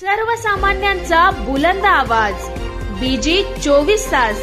सर्वसामान्यांचा बुलंद आवाज बीजी 24 तास।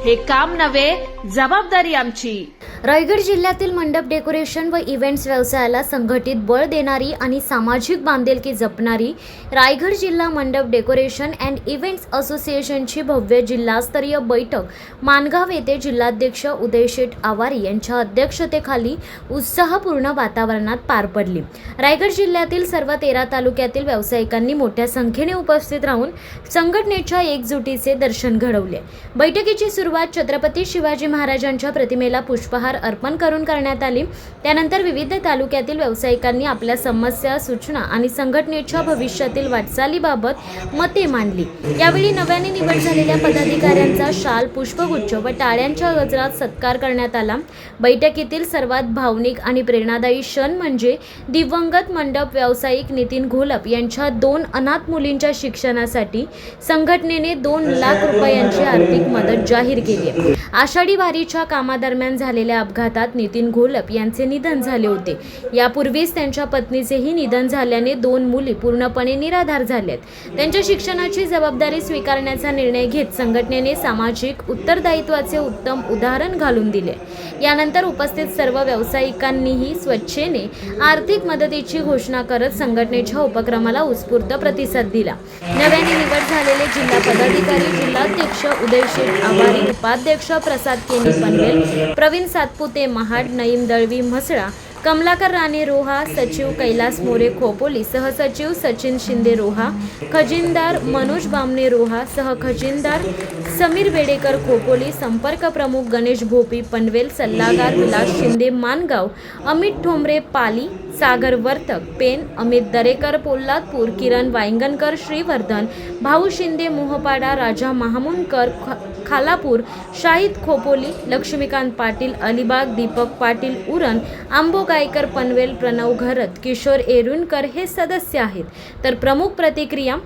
हे काम नव्हे, जबाबदारी आमची। रायगड जिल्ह्यातील मंडप डेकोरेशन व इव्हेंट्स व्यवसायाला संघटित बळ देणारी आणि सामाजिक बांधिलकी जपणारी रायगड जिल्हा मंडप डेकोरेशन अँड इव्हेंट्स असोसिएशनची भव्य जिल्हास्तरीय बैठक माणगाव येथे जिल्हाध्यक्ष उदय शेठ आवारी यांच्या अध्यक्षतेखाली उत्साहपूर्ण वातावरणात पार पडली। रायगड जिल्ह्यातील सर्व 13 तालुक्यातील व्यावसायिकांनी मोठ्या संख्येने उपस्थित राहून संघटनेच्या एकजुटीचे दर्शन घडवले। बैठकीची सुरुवात छत्रपती शिवाजी महाराजांच्या प्रतिमेला पुष्पहार अर्पण करून करण्यात आली। त्यानंतर विविध तालुक्यातील व्यावसायिकांनी आपल्या समस्या, सूचना आणि संघटनेच्या भविष्यातील वाटचालीबाबत मते मांडली। यावेळी नव्याने निवड झालेल्या पदाधिकाऱ्यांचा शाल, पुष्पगुच्छ व टाळ्यांच्या गजरात सत्कार करण्यात आला। बैठकीतील सर्वात भावनिक आणि प्रेरणादायी क्षण म्हणजे दिवंगत मंडप व्यावसायिक नितीन घोलप यांच्या 2 अनाथ मुलींच्या शिक्षणासाठी संघटनेने 2 लाख रुपयांची आर्थिक मदत जाहीर केली। आषाढी वारीच्या कामादरम्यान झालेल्या अपघातात नितीन घोलप यांचे निधन झाले होते। यापूर्वीच त्यांच्या पत्नीचेही निधन झाल्याने 2 मुली पूर्णपणे निराधार झाल्यात। त्यांच्या शिक्षणाची जबाबदारी स्वीकारण्याचा निर्णय घेत संघटनेने सामाजिक उत्तरदायित्वाचे उत्तम उदाहरण घालून दिले। यानंतर उपस्थित सर्व व्यावसायिकांनीही स्वच्छेने आर्थिक मदतीची घोषणा करत संघटनेच्या उपक्रमाला उत्स्फूर्त प्रतिसाद दिला। नव्याने निवड झालेले जिल्हा पदाधिकारी जिल्हाध्यक्ष उदय शेठ आवारी, उपाध्यक्ष प्रसाद केनी पनवेल, प्रवीण सातपुते महाड, नईम दळवी म्हसळा, कमलाकर राणे रोहा, सचिव कैलास मोरे खोपोली, सहसचिव सचिन शिंदे रोहा, खजिनदार मनोज बामणे रोहा, सहखजिनदार समीर बेडेकर खोपोली, संपर्क प्रमुख गणेश भोपी पनवेल, सल्लागार विलास शिंदे मानगाव, अमित ठोंबरे पाली, सागर वर्तक पेन, अमित दरेकर पोल्लादपूर, किरण वायंगणकर श्रीवर्धन, भाऊ शिंदे मोहपाडा, राजा महामुनकर खालापूर, शाहिद खोपोली, लक्ष्मीकांत पाटील अलिबाग, दीपक पाटील उरण, आंबो गायकर पनवेल, प्रणव घरत, किशोर एरुणकर हे सदस्य आहेत। तर प्रमुख प्रतिक्रिया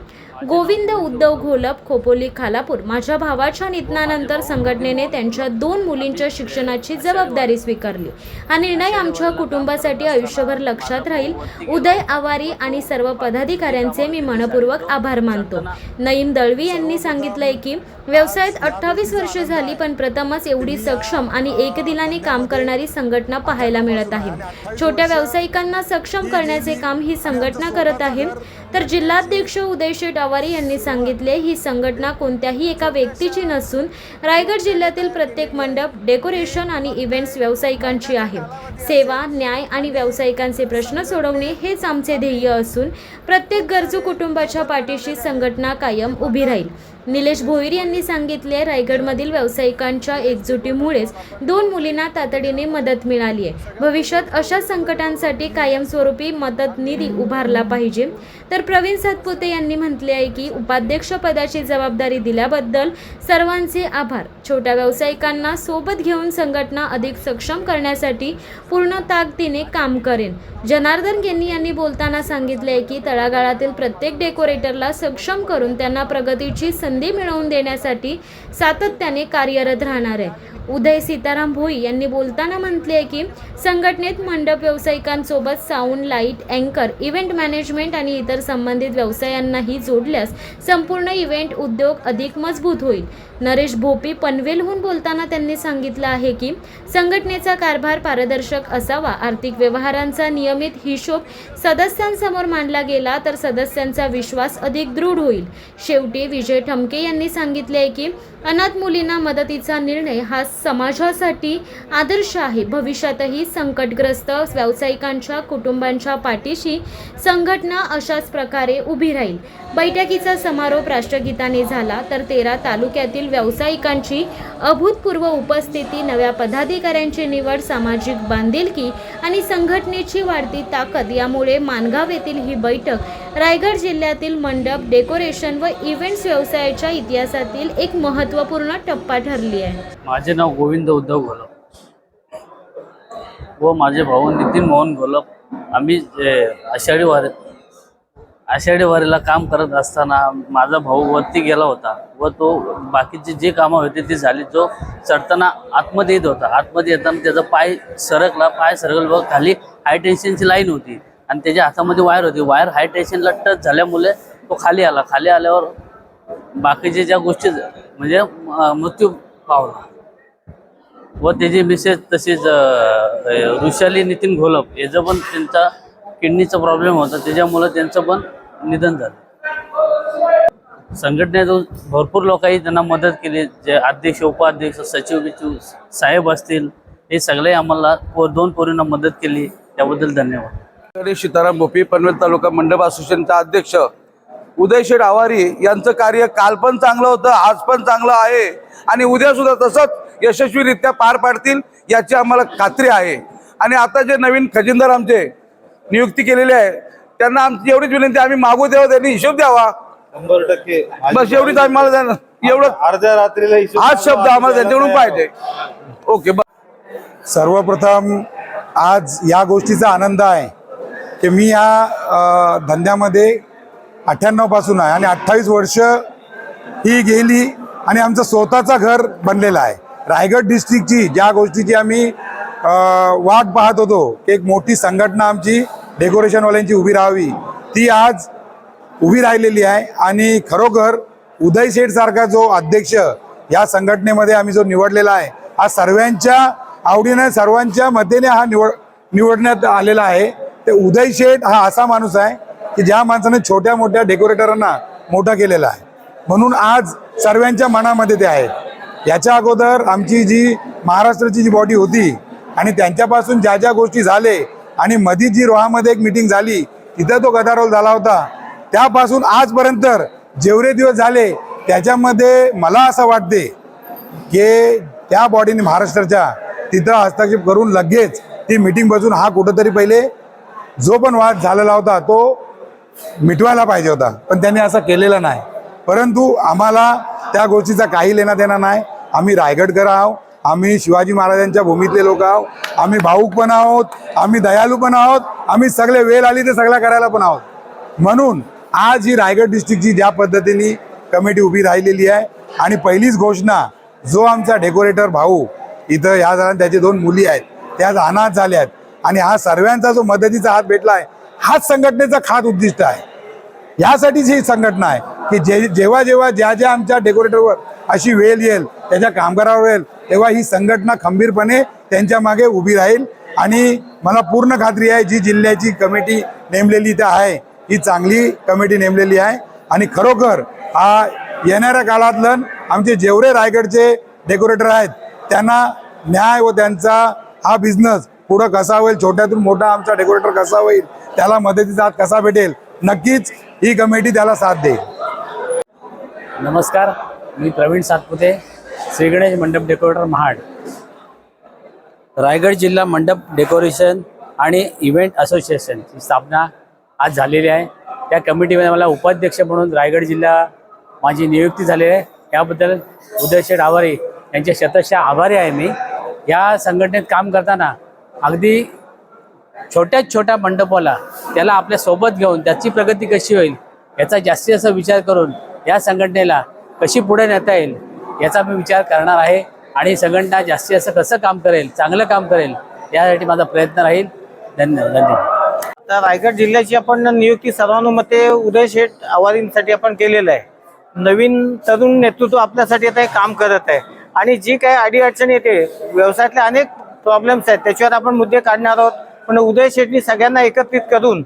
गोविंद उद्धव घोलप खोपोली खालापूर, माझ्या भावाच्या निधनानंतर संघटनेने त्यांच्या 2 मुलींच्या शिक्षणाची जबाबदारी स्वीकारली। हा निर्णय आमच्या कुटुंबासाठी आयुष्यभर लक्षात राहील। उदय आवारी आणि सर्व पदाधिकाऱ्यांचे मी मनपूर्वक आभार मानतो। नईम दळवी यांनी सांगितलंय की व्यवसायात 28 वर्षे झाली, पण प्रथमच एवढी सक्षम आणि एकदिलाने काम करणारी संघटना पाहायला मिळत आहे। छोट्या व्यावसायिकांना सक्षम करण्याचे काम ही संघटना करत आहे। तर जिल्हाध्यक्ष उदय शेठ आवारी यांनी सांगितले, ही संघटना कोणत्याही एका व्यक्तीची नसून रायगड जिल्ह्यातील प्रत्येक मंडप, डेकोरेशन आणि इव्हेंट्स व्यावसायिकांची आहे। सेवा, न्याय आणि व्यावसायिकांचे प्रश्न सोडवणे हेच आमचे ध्येय असून प्रत्येक गरजू कुटुंबाच्या पाठीशी संघटना कायम उभी राहील। निलेश भोईर यांनी सांगितले, रायगडमधील व्यावसायिकांच्या एकजुटीमुळेच 2 मुलींना तातडीने मदत मिळाली आहे। भविष्यात अशा संकटांसाठी कायमस्वरूपी मदत निधी उभारला पाहिजे। तर प्रवीण सातपुते यांनी म्हटले आहे की उपाध्यक्ष पदाची जबाबदारी दिल्याबद्दल सर्वांचे आभार। छोट्या व्यावसायिकांना सोबत घेऊन संघटना अधिक सक्षम करण्यासाठी पूर्ण ताकदीने काम करेन। जनार्दन गेनी यांनी बोलताना सांगितले की तळागाळातील प्रत्येक डेकोरेटरला सक्षम करून त्यांना प्रगतीची संधी मिळवून देण्यासाठी सातत्याने कार्यरत राहणार आहे। उदय सीताराम भोई यांनी बोलताना म्हटले की संघटनेत मंडप व्यावसायिकांसोबत साऊंड, लाईट, अँकर, इव्हेंट मॅनेजमेंट आणि इतर संबंधित व्यवसायांनाही जोडल्यास संपूर्ण इव्हेंट उद्योग अधिक मजबूत होईल। नरेश भोपी पनवेलहून बोलताना त्यांनी सांगितलं आहे की संघटनेचा कारभार पारदर्शक असावा। आर्थिक व्यवहारांचा नियमित हिशोब सदस्यांसमोर मांडला गेला तर सदस्यांचा विश्वास अधिक दृढ होईल। शेवटी विजय ठमके यांनी सांगितले की अनाथ मुलींना मदतीचा निर्णय हा समाजासाठी आदर्श आहे। भविष्यातही संकटग्रस्त व्यावसायिकांच्या कुटुंबांच्या पाठीशी संघटना अशाच प्रकारे उभी राहील। बैठकीचा समारोप राष्ट्रगीताने झाला। तर 13 तालुक्यातील व्यावसायिकांची अभूतपूर्व उपस्थिती, नव्या पदाधिकाऱ्यांची निवड, सामाजिक बांधिलकी आणि संघटनेची वाढती ताकद यामुळे माणगाव येथील ही बैठक रायगड जिल्ह्यातील मंडप, डेकोरेशन व इव्हेंट्स व्यवसायाच्या इतिहासातील एक महत्त्वपूर्ण टप्पा ठरली आहे। माझे नाव गोविंद उद्धव घोलप व माझे भाऊ नितीन मोहन घोलप। आम्ही आषाढी वारीला काम करत असताना माझा भाऊ वरती गेला होता व तो बाकीचे जे कामं होते ते झाली। जो चढताना आतमध्ये येत होता, आतमध्ये येताना त्याचा पाय सरकला व खाली हाय टेन्शनची लाईन होती आणि त्याच्या हातामध्ये वायर होती। वायर हाय टेन्शनला टच झाल्यामुळे तो खाली आला. खाली आल्यावर बाकीच्या ज्या गोष्टी म्हणजे मृत्यू पावला व त्याची मिसेस तशीच ऋषाली नितीन घोलप याचं पण त्यांचा किडनीचा प्रॉब्लेम होता, त्याच्यामुळं त्यांचं पण निधन झालं. संघटनेतून भरपूर लोकांनी त्यांना मदत केली, जे अध्यक्ष उपाध्यक्ष सचिव बिचिव साहेब असतील हे सगळे आम्हाला 2 पोरींना मदत केली, त्याबद्दल धन्यवाद. सीताराम भोपी, पनवेल तालुका मंडप असोसिएशनचा अध्यक्ष. उदय शेठ आवारी यांचं कार्य काल पण चांगलं होतं, आज पण चांगलं आहे आणि उद्या सुद्धा तसंच यशस्वीरित्या पार पाडतील याची आम्हाला खात्री आहे. आणि आता जे नवीन खजिनदार आमचे नियुक्ती केलेली आहे त्यांना आमची एवढीच विनंती, आम्ही मागू तेव्हा त्यांनी हिशोब द्यावा. 100% बस एवढीच आम्हाला एवढं अर्ध्या रात्रीला हाच शब्द आम्हाला त्यांच्याकडून पाहिजे. ओके. सर्वप्रथम आज या गोष्टीचा आनंद आहे की मी या धंद्यामध्ये 98 पासून आहे आणि 28 वर्ष ही गेली आणि आमचं स्वतःचं घर बनलेलं आहे. रायगड डिस्ट्रिक्टची ज्या गोष्टीची आम्ही वाट पाहत होतो की एक मोठी संघटना आमची डेकोरेशनवाल्यांची उभी राहावी, ती आज उभी राहिलेली आहे. आणि खरोखर उदय शेठ सारखा जो अध्यक्ष या संघटनेमध्ये आम्ही जो निवडलेला आहे, हा सर्वांच्या आवडीने सर्वांच्या मतेने हा निवडण्यात आलेला आहे. ते उदय शेठ हा असा माणूस आहे की ज्या माणसाने छोट्या मोठ्या डेकोरेटरांना मोठा केलेला आहे, म्हणून आज सर्वांच्या मनामध्ये ते आहे. याच्या अगोदर आमची जी महाराष्ट्राची जी बॉडी होती आणि त्यांच्यापासून ज्या ज्या गोष्टी झाले आणि मधी जी रोहामध्ये एक मीटिंग झाली तिथं तो गदारोळ झाला होता, त्यापासून आजपर्यंत जेवढे दिवस झाले त्याच्यामध्ये मला असं वाटते की त्या बॉडीने महाराष्ट्राच्या तिथं हस्तक्षेप करून लगेच ती मीटिंग बसून हा कुठंतरी पहिले जो पण वाद झालेला होता तो मिटवायला पाहिजे होता, पण त्यांनी असं केलेलं नाही. परंतु आम्हाला त्या गोष्टीचा काही लेणं देणं नाही. आम्ही रायगडकर आहोत, आम्ही शिवाजी महाराजांच्या भूमीतले लोक आहोत, आम्ही भाऊक पण आहोत, आम्ही दयालू पण आहोत, आम्ही सगळे वेळ आली ते सगळं करायला पण आहोत. म्हणून आज ही रायगड डिस्ट्रिक्टची ज्या पद्धतीने कमिटी उभी राहिलेली आहे आणि पहिलीच घोषणा जो आमचा डेकोरेटर भाऊ इथं ह्या जणांना त्याचे 2 मुली आहेत त्या अनाथ झाल्या आहेत आणि हा सर्वांचा जो मदतीचा हात भेटला आहे हाच संघटनेचा खास उद्दिष्ट आहे. यासाठीच ही संघटना आहे की जेव्हा जेव्हा ज्या आमच्या डेकोरेटरवर अशी वेळ येईल, त्याच्या कामगारावर येईल, तेव्हा ही संघटना खंबीरपणे त्यांच्या मागे उभी राहील. आणि मला पूर्ण खात्री आहे जी जिल्ह्याची कमिटी नेमलेली इथं आहे ही चांगली कमिटी नेमलेली आहे आणि खरोखर हा येणाऱ्या काळातलं आमचे जेवढे रायगडचे डेकोरेटर आहेत त्यांना न्याय व त्यांचा हा बिझनेस पुढं कसा होईल, छोट्यातून मोठा आमचा डेकोरेटर कसा होईल, त्याला मदतीचा हात कसा भेटेल, नक्कीच ही कमिटी त्याला साथ देईल. नमस्कार, मी प्रवीण सातपुते, श्री गणेश मंडप डेकोरेटर महाड. रायगड जिल्हा मंडप डेकोरेशन आणि इव्हेंट असोसिएशनची स्थापना आज झालेली आहे. त्या कमिटीमध्ये मला उपाध्यक्ष म्हणून रायगड जिल्हा माझी नियुक्ती झालेली आहे. याबद्दल उदय शेठ आवारी यांचे शतशः आभारी आहे मी. या संघटनेत काम करताना अगदी छोट्यात छोट्या मंडपाला त्याला आपल्या सोबत घेऊन त्याची प्रगती कशी होईल याचा जास्तीत जास्त विचार करून या संघटनेला कशी पुढे नेता येईल याचा मी विचार करणार आहे आणि संघटना जास्तीत जास्त कसं काम करेल, चांगलं काम करेल यासाठी माझा प्रयत्न राहील. धन्यवाद. आता रायगड जिल्ह्याची आपण नियुक्ती सर्वानुमते उदय शेठ आवारींसाठी आपण केलेलं आहे. नवीन तरुण नेतृत्व आपल्यासाठी आता काम करत आहे आणि जी काही अडीअडचणी येते व्यवसायातले अनेक प्रॉब्लेम्स आहेत त्याच्यावर आपण मुद्दे काढणार आहोत. पण उदय शेठनी सगळ्यांना एकत्रित करून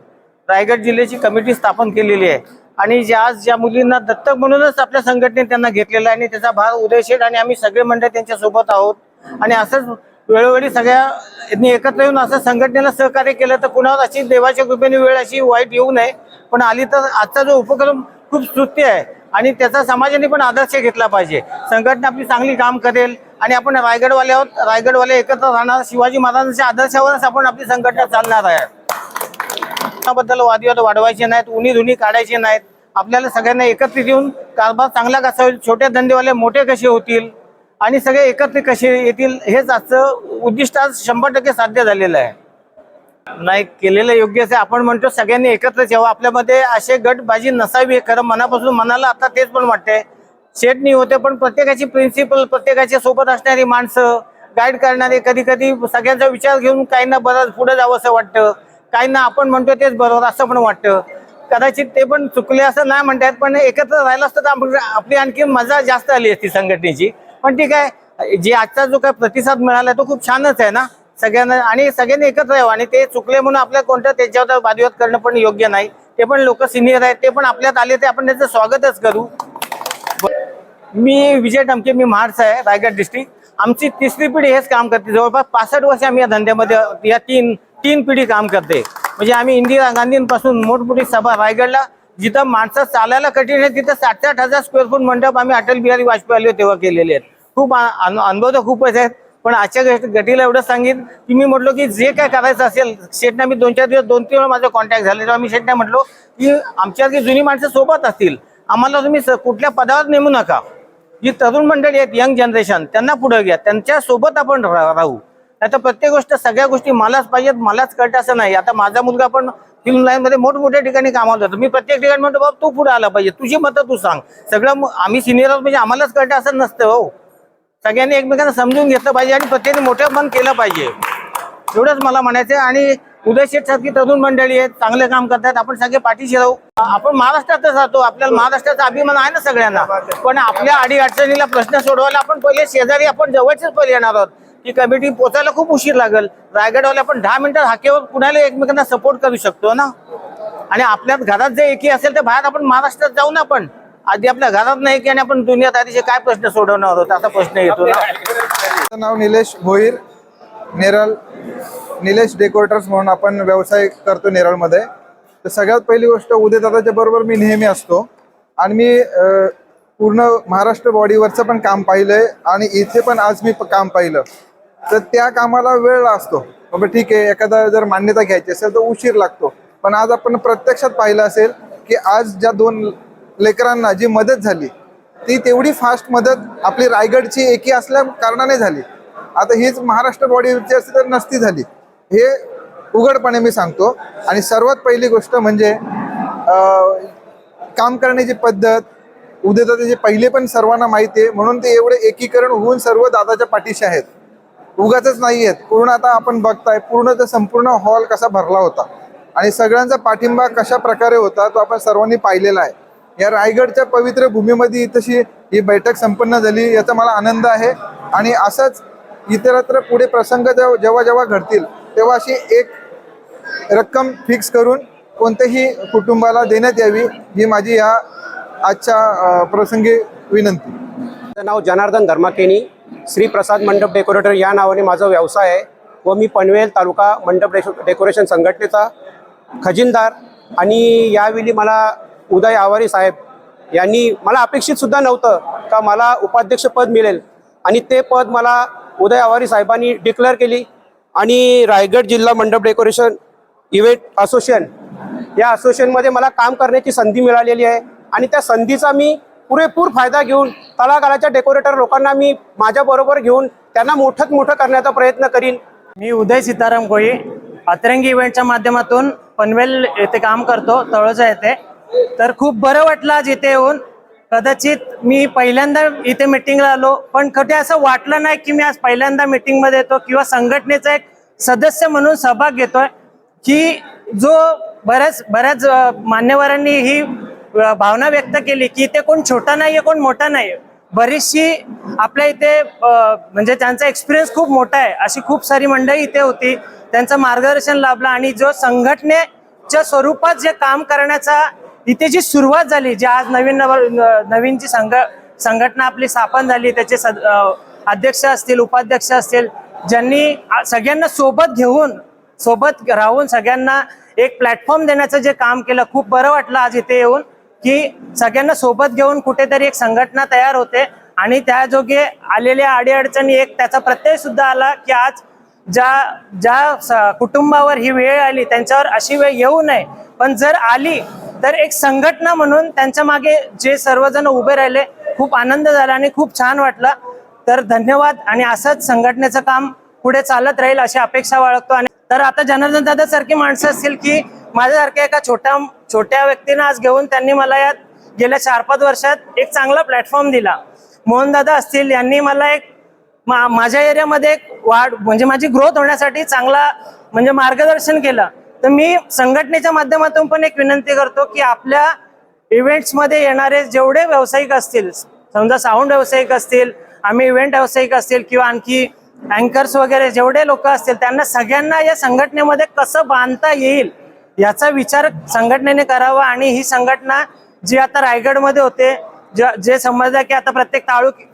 रायगड जिल्ह्याची कमिटी स्थापन केलेली आहे आणि ज्या मुलींना दत्तक म्हणूनच आपल्या संघटनेने त्यांना घेतलेला आहे आणि त्याचा भार उदय शेठ आणि आम्ही सगळे मंडळ त्यांच्या सोबत आहोत. आणि असंच वेळोवेळी सगळ्यांनी एकत्र येऊन असं संघटनेला सहकार्य केलं तर कुणावर अशी देवाच्या कृपेने वेळ अशी वाईट येऊ नये. पण आली तर आजचा जो उपक्रम खूप स्तुत्य आहे आणि त्याचा समाजाने पण आदर्श घेतला पाहिजे. संघटना आपली चांगली काम करेल आणि आपण रायगडवाले आहोत, रायगडवाले एकत्र राहणार. शिवाजी महाराजांच्या आदर्शावरच आपण आपली संघटना चालणार आहे. त्याबद्दल वादविवाद वाढवायचे नाहीत, उन्ही काढायचे नाहीत. आपल्याला सगळ्यांना एकत्रित येऊन कारभार चांगला कसा होईल, छोटे धंदेवाले मोठे कसे होतील आणि सगळे एकत्रित कसे येतील हेच आजचं उद्दिष्ट आज 100% साध्य झालेलं आहे. नाही केलेलं योग्यच आहे. आपण म्हणतो सगळ्यांनी एकत्र यावं, आपल्यामध्ये असे गटबाजी नसावी हे खरं मनापासून मनाला आता तेच पण वाटतंय. शेठनी होते पण प्रत्येकाची प्रिन्सिपल, प्रत्येकाच्या सोबत असणारी माणसं, गाईड करणारे, कधी कधी सगळ्यांचा विचार घेऊन काहींना बरं पुढे जावं असं वाटतं, काहींना आपण म्हणतो तेच बरोबर असं पण वाटतं. कदाचित ते पण चुकले असं नाही म्हणतात, पण एकत्र राहिलं असतं तर आपली आणखी मजा जास्त आली असती संघटनेची. पण ठीक आहे, जे आजचा जो काय प्रतिसाद मिळाला तो खूप छानच आहे ना सगळ्यांना, आणि सगळ्यांनी एकत्र यावं. आणि ते चुकले म्हणून आपल्या कोणत्या त्याच्यावर वादविवाद करणं पण योग्य नाही. ते पण लोक सिनियर आहेत, ते पण आपल्यात आले, ते आपण त्याचं स्वागतच करू. मी विजय टमके, मी महाडचा आहे, रायगड डिस्ट्रिक्ट. आमची तिसरी पिढी हेच काम करते. जवळपास 65 वर्ष आम्ही या धंद्यामध्ये, या तीन पिढी काम करते. म्हणजे आम्ही इंदिरा गांधींपासून मोठमोठी सभा रायगडला, जिथं माणसं चालायला कठीण आहे, तिथं 60,000 स्क्वेअर फूट मंडप आम्ही अटल बिहारी वाजपेयी आले तेव्हा केलेले आहेत. खूप अनुभव तर खूपच आहेत. पण आजच्या गटीला एवढं सांगेन की मी म्हटलो की जे काय करायचं असेल, शेठना मी 2-4 दिवस 2-3 वेळा माझा कॉन्टॅक्ट झाले, तेव्हा मी शेठना म्हटलो की आमच्यासारखी जुनी माणसं सोबत असतील, आम्हाला तुम्ही कुठल्या पदावर नेमू नका. जी तरुण मंडळी आहेत, यंग जनरेशन, त्यांना पुढे घ्या, त्यांच्या सोबत आपण राहू. आता प्रत्येक गोष्ट, सगळ्या गोष्टी मलाच पाहिजेत, मलाच कळतं असं नाही. आता माझा मुलगा पण फिल्म लाईन मध्ये मोठमोठ्या ठिकाणी कामाला जातो. मी प्रत्येक ठिकाणी म्हणतो बाबा तू पुढे आला पाहिजे, तुझी मतं तू सांग. सगळं आम्ही सिनियर आहोत म्हणजे आम्हालाच कळतं असं नसतं हो. सगळ्यांनी एकमेकांना समजून घेतलं पाहिजे आणि प्रत्येकाने मोठं मन केलं पाहिजे, एवढंच मला म्हणायचं. आणि उदय शेठ सारखी तरुण मंडळी आहेत, चांगले काम करतात, आपण सगळे पाठीशी राहू. आपण महाराष्ट्रातच राहतो, आपल्याला महाराष्ट्राचा अभिमान आहे ना सगळ्यांना. पण आपल्या अडी अडचणीला प्रश्न सोडवायला आपण पहिले शेजारी, आपण जवळचेच पहिले येणार आहोत. की कमिटी पोचायला खूप उशीर लागेल. रायगडवाले आपण 10 मिनिटात हाकेवर कुणाला एकमेकांना सपोर्ट करू शकतो ना. आणि आपल्या घरात जे एकी असेल तर बाहेर आपण महाराष्ट्रात जाऊ ना. आपण आधी आपल्या घरात नाही की आणि आपण दुनियात आधीचे काय प्रश्न सोडवणार आहोत असा प्रश्न येतो ना. माझं नाव निलेश भोईर, नेरळ. निलेश डेकोरेटर्स म्हणून आपण व्यवसाय करतो नेरळमध्ये. तर सगळ्यात पहिली गोष्ट, उदयदादाच्या बरोबर मी नेहमी असतो आणि मी पूर्ण महाराष्ट्र बॉडीवरचं पण काम पाहिलंय आणि इथे पण आज मी काम पाहिलं. तर त्या कामाला वेळ असतो बाबा, ठीक आहे, एखादा जर मान्यता घ्यायची असेल तर उशीर लागतो. पण आज आपण प्रत्यक्षात पाहिलं असेल की आज ज्या 2 लेकरांना जी मदत झाली ती तेवढी फास्ट मदत आपली रायगडची एकी असल्या कारणाने झाली. आता हीच महाराष्ट्र बॉडीची असती तर नसती झाली, हे उघडपणे मी सांगतो. आणि सर्वात पहिली गोष्ट म्हणजे काम करण्याची पद्धत. उदयदादाचे पहिले पण सर्वांना माहिती आहे, म्हणून ते एवढे एकीकरण होऊन सर्व दादाच्या पाठीशी आहेत, उगाचच नाही आहेत. पूर्ण आता आपण बघताय पूर्ण तर संपूर्ण हॉल कसा भरला होता आणि सगळ्यांचा पाठिंबा कशा प्रकारे होता तो आपण सर्वांनी पाहिलेला आहे. या रायगडच्या पवित्र भूमीमध्ये तशी ही बैठक संपन्न झाली, याचा मला आनंद आहे. आणि असंच इतरत्र पुढे प्रसंग जेव्हा जेव्हा घडतील तेव्हा अशी एक रक्कम फिक्स करून कोणत्याही कुटुंबाला देण्यात यावी, ही माझी या आजच्या प्रसंगी विनंती. माझं नाव जनार्दन धर्माकेनी, श्री प्रसाद मंडप डेकोरेटर या नावाने माझा व्यवसाय आहे व मी पनवेल तालुका मंडप डेकोरेशन संघटनेचा खजिनदार. आणि यावेळी मला उदय आवारी साहेब यांनी, मला अपेक्षित सुद्धा नव्हतं का मला उपाध्यक्षपद मिळेल आणि ते पद मला उदय आवारी साहेबांनी डिक्लेअर केली. आणि रायगड जिल्हा मंडप डेकोरेशन इव्हेंट असोसिएशन या असोसिएशनमध्ये मला काम करण्याची संधी मिळालेली आहे आणि त्या संधीचा मी पुरेपूर फायदा घेऊन तळागाळाच्या डेकोरेटर लोकांना मी माझ्याबरोबर घेऊन त्यांना मोठं करण्याचा प्रयत्न करीन. मी उदय सीताराम कोळी, अतरंगी इव्हेंटच्या माध्यमातून पनवेल येथे काम करतो, तळोजा येथे. तर खूप बरं वाटलं आज इथे येऊन. कदाचित मी पहिल्यांदा इथे मीटिंगला आलो, पण कधी असं वाटलं नाही की मी आज पहिल्यांदा मीटिंगमध्ये येतो किंवा संघटनेचा एक सदस्य म्हणून सहभाग घेतोय. की जो बऱ्याच मान्यवरांनी ही भावना व्यक्त केली की इथे कोण छोटा नाहीये, कोण मोठा नाही. बरीचशी आपल्या इथे म्हणजे त्यांचा एक्सपिरियन्स खूप मोठा आहे अशी खूप सारी मंडळी इथे होती, त्यांचं मार्गदर्शन लाभलं. आणि जो संघटनेच्या स्वरूपात जे काम करण्याचा इथे जी सुरुवात झाली, जी आज नवीन जी संघटना आपली स्थापन झाली, त्याचे अध्यक्ष असतील, उपाध्यक्ष असतील, ज्यांनी सगळ्यांना सोबत राहून सगळ्यांना एक प्लॅटफॉर्म देण्याचं जे काम केलं, खूप बरं वाटलं आज इथे येऊन की सगळ्यांना सोबत घेऊन कुठेतरी एक संघटना तयार होते. आणि त्याजोगे आलेल्या अडीअडचणी एक त्याचा प्रत्यय सुद्धा आला की आज ज्या कुटुंबावर ही वेळ आली त्यांच्यावर अशी वेळ येऊ नये, पण जर आली तर एक संघटना म्हणून त्यांच्या मागे जे सर्वजण उभे राहिले, खूप आनंद झाला आणि खूप छान वाटलं. तर धन्यवाद. आणि असंच संघटनेचं काम पुढे चालत राहील अशी अपेक्षा बाळगतो. आणि तर आता जनार्दन दादा सारखी माणसं असतील की माझ्यासारख्या एका छोट्या व्यक्तीनं आज घेऊन त्यांनी मला यात गेल्या 4-5 वर्षात एक चांगला प्लॅटफॉर्म दिला. मोहन दादा असतील, यांनी मला एक माझ्या एरियामध्ये एक वाढ म्हणजे माझी ग्रोथ होण्यासाठी चांगला म्हणजे मार्गदर्शन केलं. तर मी संघटनेच्या माध्यमातून पण एक विनंती करतो की आपल्या इव्हेंट्समध्ये येणारे जेवढे व्यावसायिक असतील, समजा साऊंड व्यावसायिक असतील, आम्ही इव्हेंट व्यावसायिक असतील किंवा आणखी अँकर्स वगैरे जेवढे लोक असतील, त्यांना सगळ्यांना या संघटनेमध्ये कसं बांधता येईल याचा विचार संघटनेने करावा. आणि ही संघटना जी आता रायगडमध्ये होते, जे समजलं की आता प्रत्येक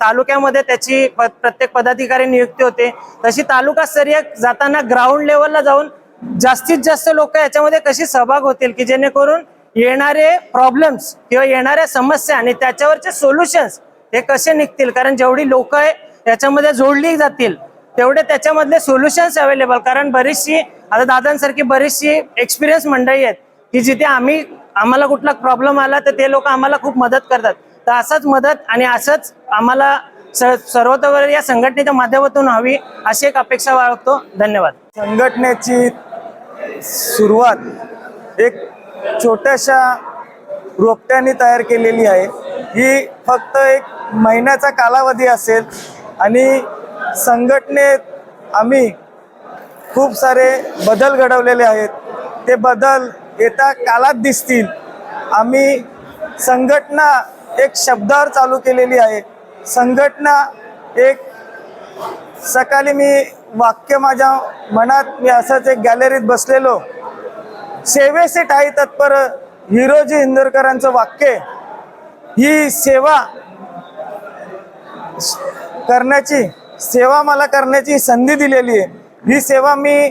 तालुक्यामध्ये त्याची प्रत्येक पदाधिकारी नियुक्ती होते, तशी तालुकास्तरीय जाताना ग्राउंड लेवलला जाऊन जास्तीत जास्त लोक याच्यामध्ये कशी सहभाग होतील की जेणेकरून येणारे प्रॉब्लेम्स किंवा येणाऱ्या समस्या आणि त्याच्यावरचे सोल्युशन्स हे कसे निघतील. कारण जेवढी लोक याच्यामध्ये जोडली जातील तेवढे त्याच्यामधले सोल्युशन्स अवेलेबल. कारण बरीचशी आता दादांसारखी बरीचशी एक्सपिरियन्स मंडळी आहेत की जिथे आम्हाला कुठला प्रॉब्लेम आला तर ते लोक आम्हाला खूप मदत करतात. तर असंच मदत आणि असंच आम्हाला सर्वतोवर या संघटनेच्या माध्यमातून हवी अशी एक अपेक्षा बाळगतो. धन्यवाद. संघटनेची सुरुवात एक छोट्याशा रोपट्याने तयार केलेली आहे. ही फक्त एक महिन्याचा कालावधी असेल आणि संघटनेत आम्ही खूप सारे बदल घडवलेले आहेत. ते बदल येत्या काळात दिसतील. आम्ही संघटना एक शब्दावर चालू केलेली आहे. संघटना एक सकाळी मी वाक्य माझ्या मनात, मी असंच एक गॅलरीत बसलेलो, सेवेसे ठाई तत्पर हिरोजी इंदोरकरांचं वाक्य. ही सेवा मला करण्याची संधी दिलेली आहे. ही सेवा मी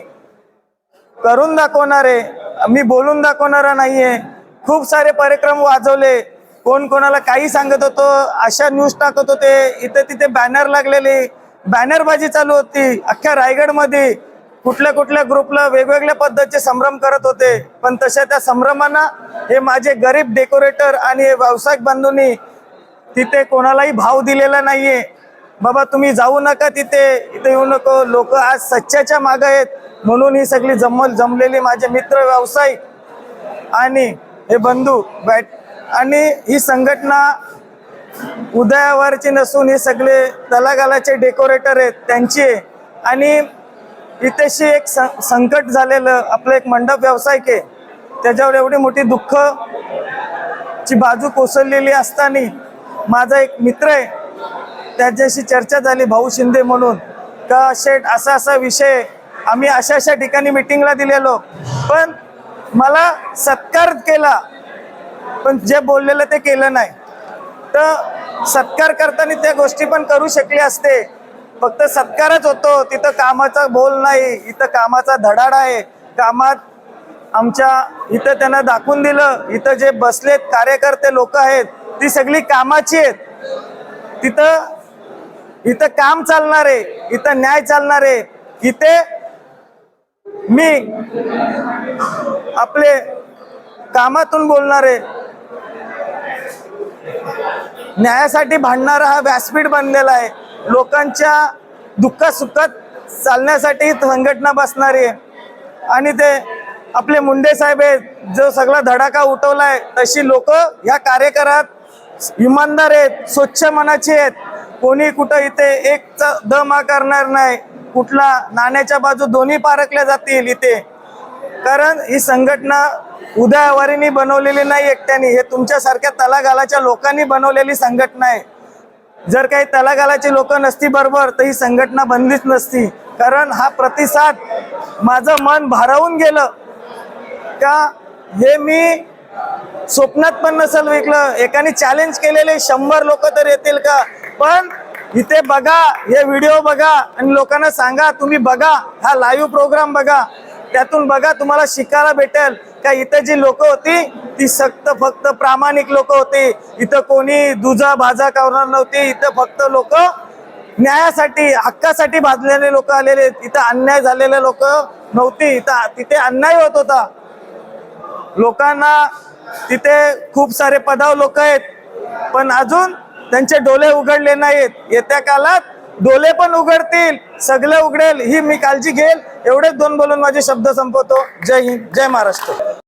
करून दाखवणार आहे, मी बोलून दाखवणारा नाहीये. खूप सारे कार्यक्रम वाजवले, कोण कोणाला काही सांगत होतो, अशा न्यूज टाकत होते, इथे तिथे बॅनर लागलेले, बॅनरबाजी चालू होती अख्ख्या रायगडमध्ये. कुठल्या ग्रुपला वेगवेगळ्या पद्धतीचे संभ्रम करत होते. पण तशा त्या संभ्रमांना हे माझे गरीब डेकोरेटर आणि व्यावसायिक बंधूंनी तिथे कोणालाही भाव दिलेला नाहीये. बाबा तुम्ही जाऊ नका इथे येऊ नको, लोक आज सच्च्याच्या मागे आहेत. म्हणून ही सगळी जमलेली माझे मित्र व्यावसायिक आणि हे बंधू आणि ही संघटना उदयावरची नसून हे सगळे तलागालाचे डेकोरेटर आहेत त्यांची आहे. आणि इथेशी एक संकट झालेलं आपलं एक मंडप व्यावसायिक आहे, त्याच्यावर एवढी मोठी दुःखची बाजू कोसळलेली असताना माझा एक मित्र आहे, त्याच्याशी चर्चा झाली, भाऊ शिंदे म्हणून, का शेठ असा विषय, आम्ही अशा ठिकाणी मिटिंगला दिलेलो, पण मला सत्कार केला पण जे बोललेलं ते केलं नाही. तर सत्कार करताना त्या गोष्टी पण करू शकले असते, फक्त सत्कारच होतो, तिथं कामाचा बोल नाही. इथं कामाचा धडाडा आहे. कामात आमच्या इथं त्यांना दाखवून दिलं, इथं जे बसलेत कार्यकर्ते लोक आहेत ती सगळी कामाची आहेत. इथं काम चालणार आहे, इथं न्याय चालणार आहे. इथे मी आपले कामातून बोलणार आहे. न्यायासाठी भांडणारा हा व्यासपीठ बनलेला आहे. लोकांच्या दुःखात सुखात चालण्यासाठी संघटना बसणारी आहे. आणि ते आपले मुंडे साहेब आहेत, जो सगळा धडाका उठवलाय, तशी लोक या कार्यकारात इमानदार आहेत, स्वच्छ मनाचे आहेत. कोणी कुठं इथे एक दमा करणार नाही. कुठला नाण्याच्या बाजू दोन्ही पारखल्या जातील इथे. कारण ही संघटना उदयावारीने बनवलेली नाही एकट्याने, हे तुमच्यासारख्या तलागालाच्या लोकांनी बनवलेली संघटना आहे. जर काही तलागालाची लोक नसती बरोबर तर ही संघटना बनलीच नसती. कारण हा प्रतिसाद माझं मन भारावून गेलं का हे मी स्वप्नात पण नसेल विकलं. एकाने चॅलेंज केलेले 100 लोक तर येतील का, पण इथे बघा, हे व्हिडिओ बघा आणि लोकांना सांगा, तुम्ही बघा, हा लाईव्ह प्रोग्राम बघा, त्यातून बघा, तुम्हाला शिकायला भेटेल का इथं जी लोक होती ती फक्त प्रामाणिक लोक होती. इथं कोणी दुजा भाजा करणार नव्हती. इथं फक्त लोक न्यायासाठी, हक्कासाठी भाजलेले लोक आलेले. इथं अन्याय झालेले लोक नव्हती. तिथे अन्याय होत होता लोकांना. तिथे खूप सारे पदाव लोक आहेत, पण अजून त्यांचे डोळे उघडले नाहीत. येत्या काळात डोळे पण उघडतील, सगळं उघडेल, ही मी काळजी घेईल. एवढेच 2 बोलून माझे शब्द संपवतो. जय हिंद, जय महाराष्ट्र.